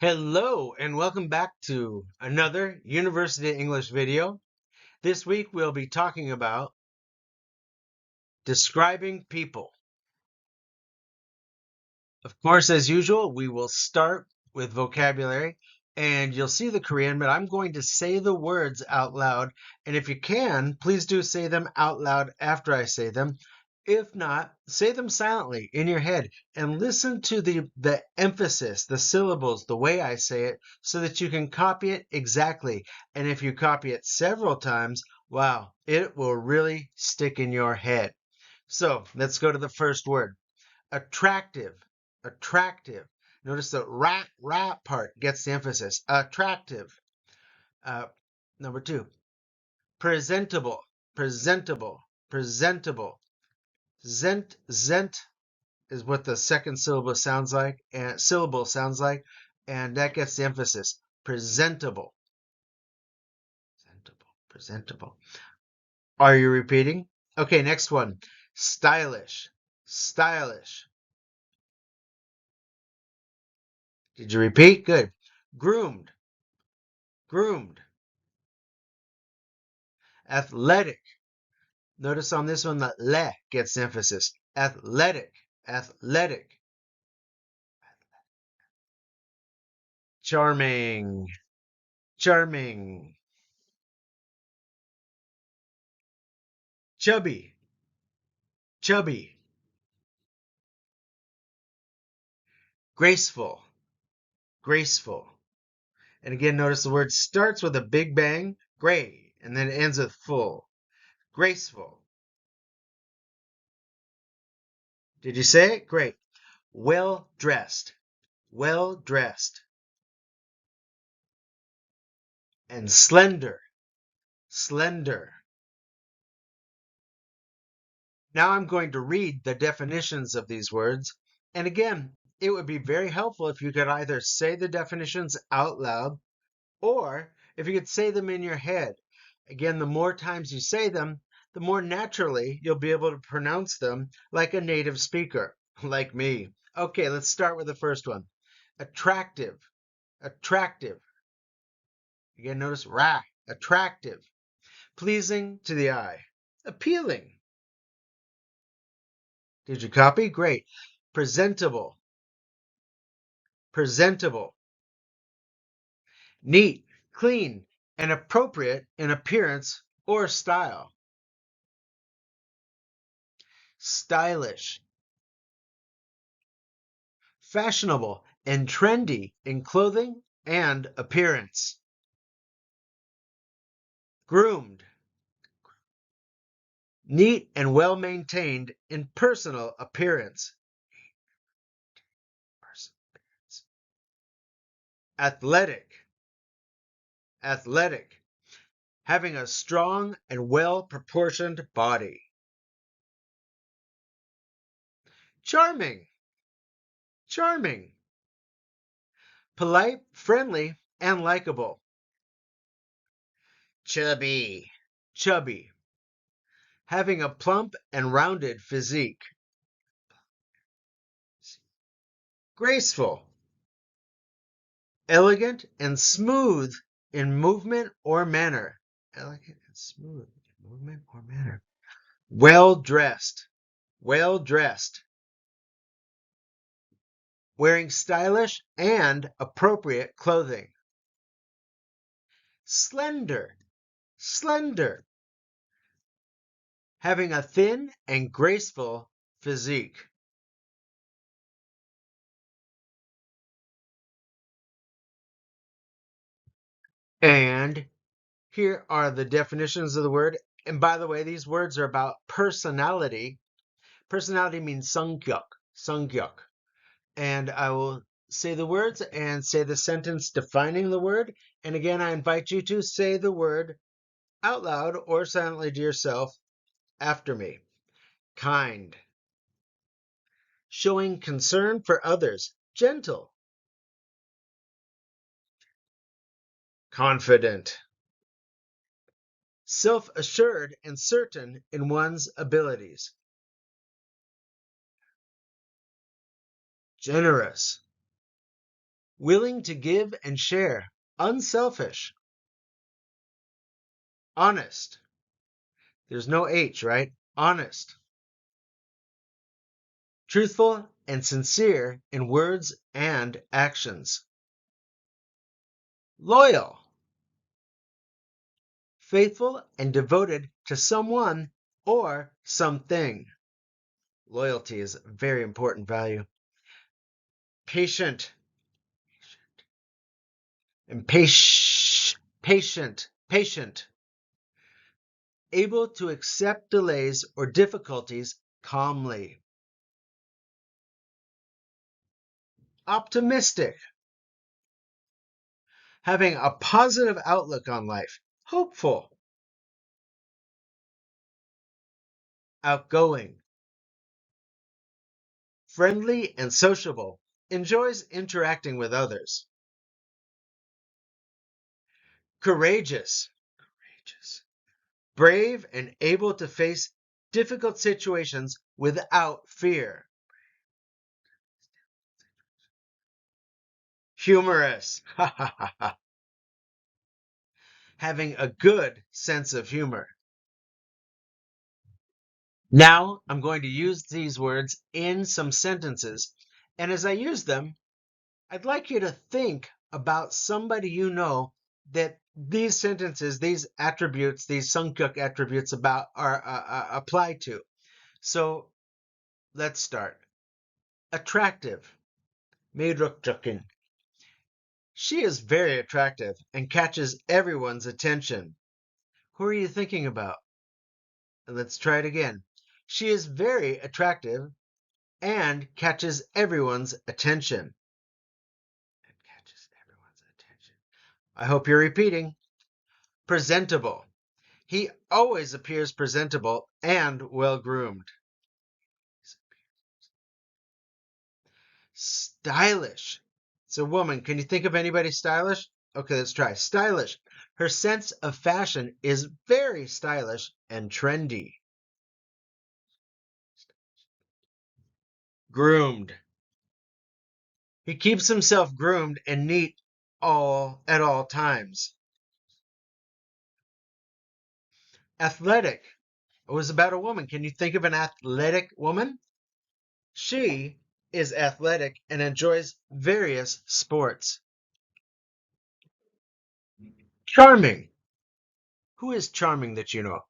Hello and welcome back to another University English video. This week we'll be talking about describing people. Of course, as usual, we will start with vocabulary and you'll see the Korean, but I'm going to say the words out loud. And if you can, please do say them out loud after I say them. If not, say them silently in your head and listen to the emphasis, the syllables, the way I say it, so that you can copy it exactly. And if you copy it several times, wow, it will really stick in your head. So let's go to the first word. Attractive, attractive. Notice the rat part gets the emphasis. Attractive. Uh, Number two, presentable, presentable, presentable. Zent is what the second syllable sounds like, and that gets the emphasis. Presentable, presentable, presentable. Are you repeating? Okay, next one. Stylish, stylish. Did you repeat? Good. Groomed, groomed. Athletic. Notice on this one that le gets emphasis. Athletic, athletic. Charming, charming. Chubby, chubby. Graceful, graceful. And again, notice the word starts with a big bang, gray, and then ends with full. Graceful. Did you say it? Great. Well dressed, well dressed. And slender, slender. Now I'm going to read the definitions of these words. And again, it would be very helpful if you could either say the definitions out loud or if you could say them in your head. Again, the more times you say them, the more naturally you'll be able to pronounce them like a native speaker, like me. Okay, let's start with the first one. Attractive, attractive. Again, notice attractive. Pleasing to the eye, appealing. Did you copy? Great. Presentable, presentable. Neat, clean, and appropriate in appearance or style. Stylish, fashionable, and trendy in clothing and appearance. Groomed, neat and well maintained in personal appearance. Athletic, athletic, having a strong and well proportioned body. Charming, charming, polite, friendly, and likable. Chubby, chubby, having a plump and rounded physique. Graceful, elegant and smooth in movement or manner. Elegant and smooth in movement or manner. Well dressed, well dressed. Wearing stylish and appropriate clothing. Slender, slender. Having a thin and graceful physique. And here are the definitions of the word. And by the way, these words are about personality. Personality means sungkyuk, sungkyuk. And I will say the words and say the sentence defining the word. And again, I invite you to say the word out loud or silently to yourself after me. Kind. Showing concern for others. Gentle. Confident. Self-assured and certain in one's abilities. Generous. willing to give and share, unselfish, honest. There's no H, right? Honest, truthful and sincere in words and actions, loyal, faithful and devoted to someone or something. Loyalty is a very important value. Patient and patient, able to accept delays or difficulties calmly. Optimistic, having a positive outlook on life. Hopeful. Outgoing, friendly and sociable, enjoys interacting with others. Courageous, brave and able to face difficult situations without fear. Humorous, having a good sense of humor. Now I'm going to use these words in some sentences, and as I use them, I'd like you to think about somebody you know that these sentences, these attributes, these Sungkyuk attributes about are apply to. So let's start. Attractive, 매력적인. She is very attractive and catches everyone's attention. Who are you thinking about? Let's try it again. She is very attractive and catches everyone's attention. I hope you're repeating. Presentable. He always appears presentable and well-groomed. Stylish. It's a woman. Can you think of anybody stylish? Okay, let's try. Stylish. Her sense of fashion is very stylish and trendy. Groomed. He keeps himself groomed and neat at all times. Athletic. It was about a woman. Can you think of an athletic woman? She is athletic and enjoys various sports. Charming. Who is charming that you know?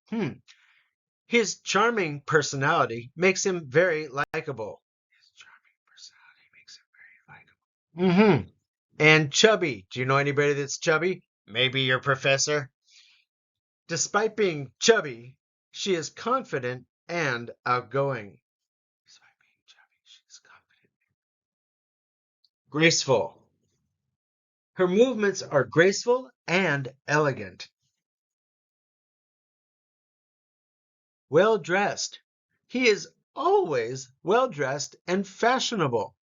His charming personality makes him very likable. And chubby. Do you know anybody that's chubby? Maybe your professor. Despite being chubby, she is confident and outgoing. Graceful. Her movements are graceful and elegant. Well dressed. He is always well dressed and fashionable.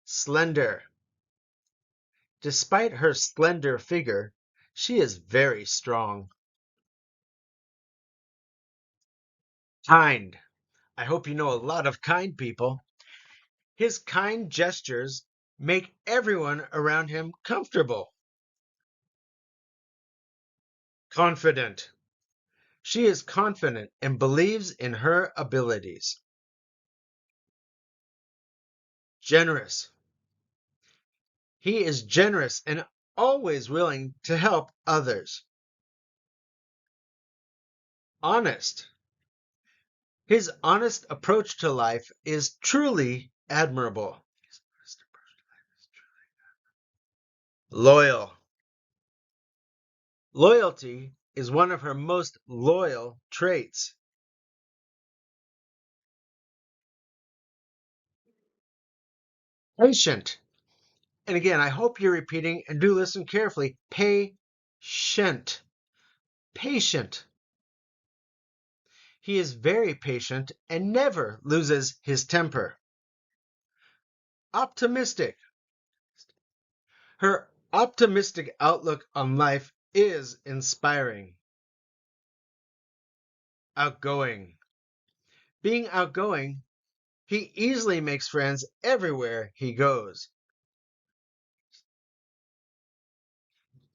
Slender. Despite her slender figure, she is very strong. Kind. I hope you know a lot of kind people. His kind gestures make everyone around him comfortable. Confident. She is confident and believes in her abilities. Generous. He is generous and always willing to help others. Honest. His honest approach to life is truly admirable. Loyal. Loyalty is one of her most loyal traits. Patient. And again, I hope you're repeating and do listen carefully. Patient. Patient. He is very patient and never loses his temper. Optimistic. Her optimistic outlook on life is inspiring. Outgoing. Being outgoing He easily makes friends everywhere he goes.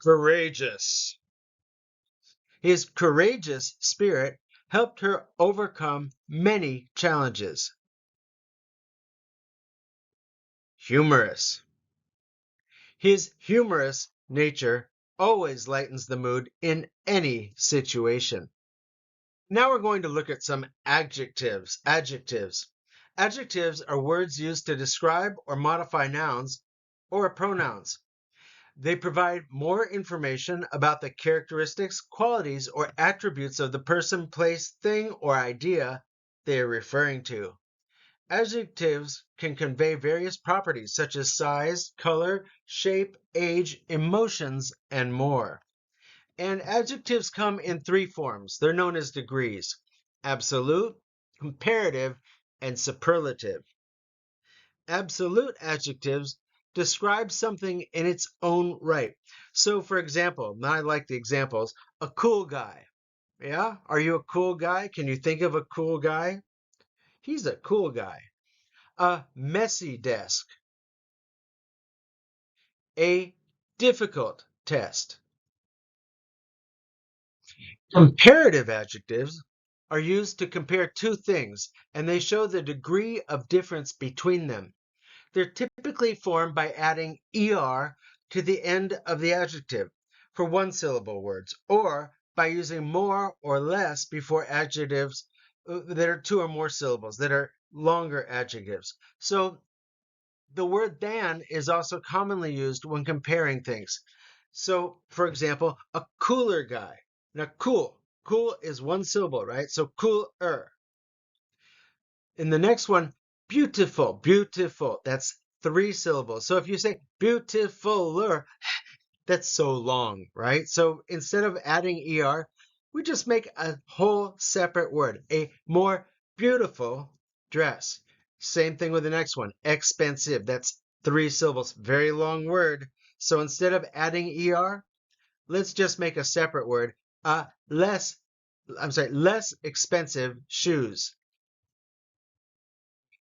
Courageous. His courageous spirit helped her overcome many challenges. Humorous. His humorous nature always lightens the mood in any situation. Now we're going to look at some adjectives. Adjectives are words used to describe or modify nouns or pronouns. They provide more information about the characteristics, qualities, or attributes of the person, place, thing, or idea they are referring to. Adjectives can convey various properties such as size, color, shape, age, emotions, and more. And adjectives come in three forms. They're known as degrees: absolute, comparative, and superlative. Absolute adjectives describe something in its own right. So, for example, now I like the examples, a cool guy. Yeah? Are you a cool guy? Can you think of a cool guy? He's a cool guy. A messy desk. A difficult test. Comparative adjectives are used to compare two things, and they show the degree of difference between them. They're typically formed by adding er to the end of the adjective for one-syllable words, or by using more or less before adjectives that are two or more syllables, that are longer adjectives. So the word than is also commonly used when comparing things. So, for example, a cooler guy. Now, cool is one syllable, right? So cooler. In the next one, beautiful, that's three syllables. So if you say beautifuler, that's so long, right? So instead of adding er, we just make a whole separate word, a more beautiful dress. Same thing with the next one, expensive. That's three syllables, very long word. So instead of adding er, let's just make a separate word, less expensive shoes.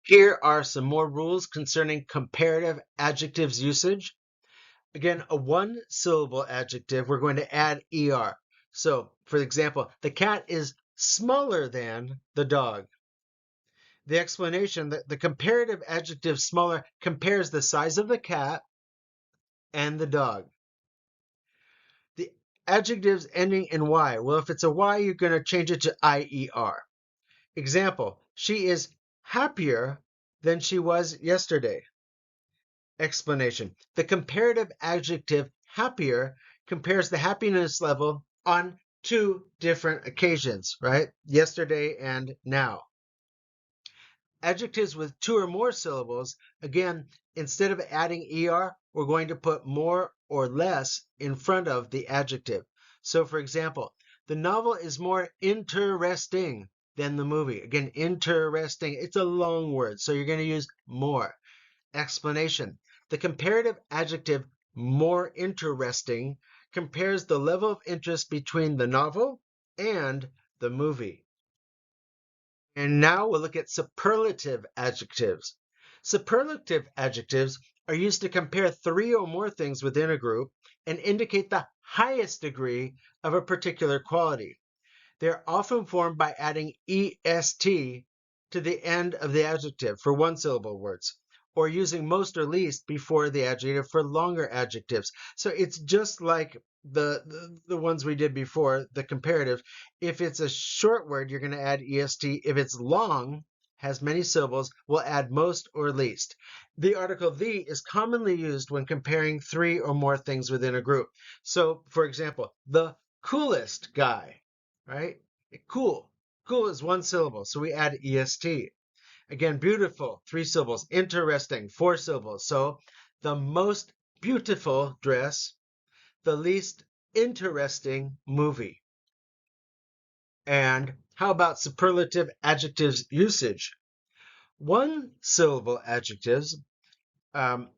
Here are some more rules concerning comparative adjectives usage. Again, a one-syllable adjective, we're going to add er. So, for example, the cat is smaller than the dog. The explanation that the comparative adjective smaller compares the size of the cat and the dog. The adjectives ending in y, well, if it's a y, you're going to change it to ier. Example, she is happier than she was yesterday. Explanation. The comparative adjective happier compares the happiness level on two different occasions, right? Yesterday and now. Adjectives with two or more syllables, again, instead of adding er, we're going to put more or less in front of the adjective. So, for example, the novel is more interesting than the movie. Again, interesting, it's a long word, so you're going to use more. Explanation. The comparative adjective more interesting compares the level of interest between the novel and the movie. And now we'll look at superlative adjectives. Superlative adjectives are used to compare three or more things within a group and indicate the highest degree of a particular quality. They're often formed by adding est to the end of the adjective for one-syllable words, or using most or least before the adjective for longer adjectives. So it's just like the ones we did before, the comparative. If it's a short word, you're going to add est. If it's long, has many syllables, we'll add most or least. The article the is commonly used when comparing three or more things within a group. So, for example, the coolest guy, right? Cool. Cool is one syllable, so we add est. Again, beautiful, three syllables. Interesting, four syllables. So the most beautiful dress, the least interesting movie. And how about superlative adjectives usage? One syllable adjectives, again,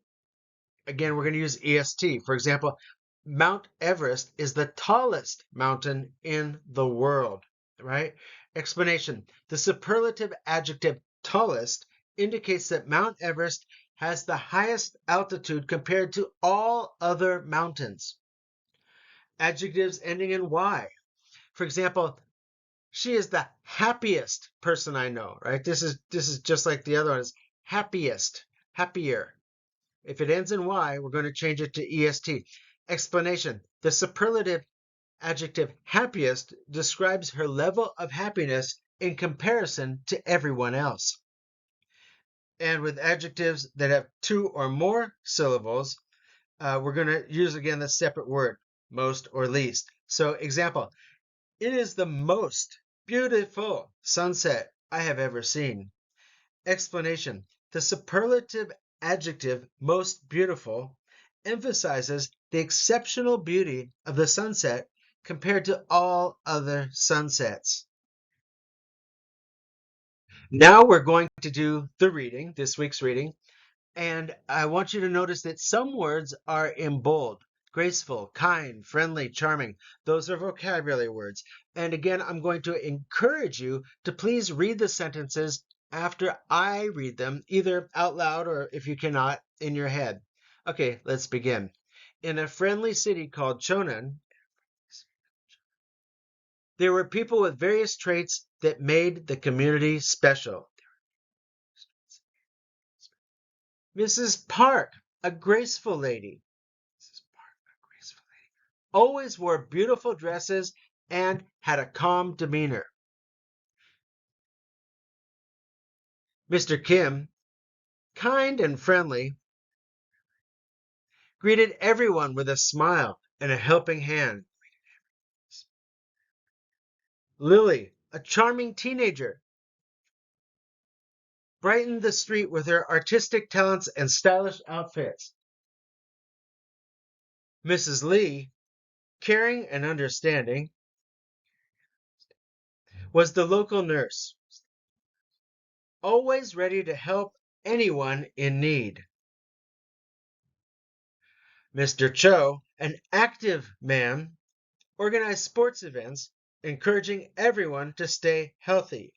we're going to use est. For example, Mount Everest is the tallest mountain in the world, right? Explanation. The superlative adjective tallest indicates that Mount Everest has the highest altitude compared to all other mountains. Adjectives ending in Y. For example, she is the happiest person I know, right? This is just like the other one is happiest, happier. If it ends in Y, we're going to change it to EST. Explanation. The superlative adjective happiest describes her level of happiness in comparison to everyone else. And with adjectives that have two or more syllables, we're going to use again the separate word, most or least. So example, it is the most beautiful sunset I have ever seen. Explanation. The superlative adjective most beautiful emphasizes the exceptional beauty of the sunset compared to all other sunsets. Now we're going to do the reading, this week's reading, and I want you to notice that some words are in bold. Graceful, kind, friendly, charming. Those are vocabulary words. And again, I'm going to encourage you to please read the sentences after I read them, either out loud or if you cannot, in your head. Okay, let's begin. In a friendly city called Chonan, there were people with various traits that made the community special. Mrs. Park, a graceful lady. Always wore beautiful dresses and had a calm demeanor. Mr. Kim, kind and friendly, greeted everyone with a smile and a helping hand. Lily, a charming teenager, brightened the street with her artistic talents and stylish outfits. Mrs. Lee, caring and understanding, was the local nurse, always ready to help anyone in need. Mr. Cho, an active man, organized sports events, encouraging everyone to stay healthy.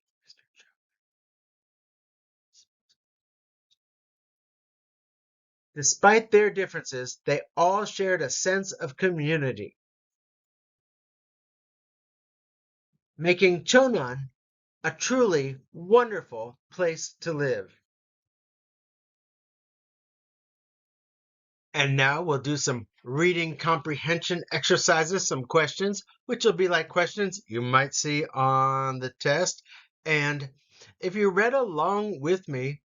Despite their differences, they all shared a sense of community, making Chonan a truly wonderful place to live. And now we'll do some reading comprehension exercises, some questions, which will be like questions you might see on the test. And if you read along with me,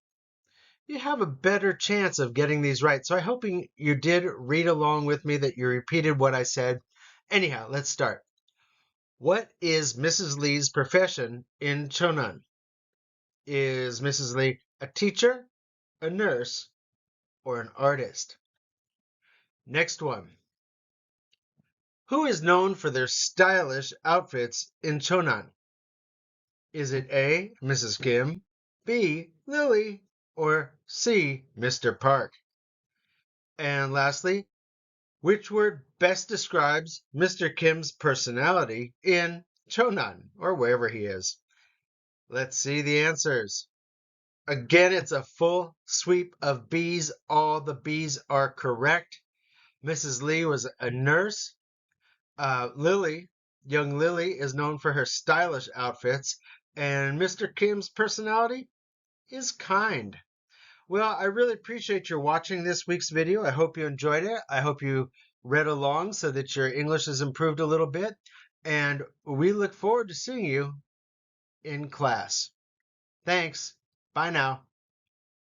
you have a better chance of getting these right. So I hope you did read along with me, that you repeated what I said. Anyhow, let's start. What is Mrs. Lee's profession in Chonan? Is Mrs. Lee a teacher, a nurse, or an artist? Next one. Who is known for their stylish outfits in Chonan? Is it A, Mrs. Kim, B, Lily, or C, Mr. Park? And lastly, which word best describes Mr. Kim's personality in Chonan, or wherever he is? Let's see the answers. Again, it's a full sweep of B's. All the B's are correct. Mrs. Lee was a nurse. Young Lily, is known for her stylish outfits. And Mr. Kim's personality is kind. Well, I really appreciate your watching this week's video. I hope you enjoyed it. I hope you read along so that your English has improved a little bit. And we look forward to seeing you in class. Thanks. Bye now.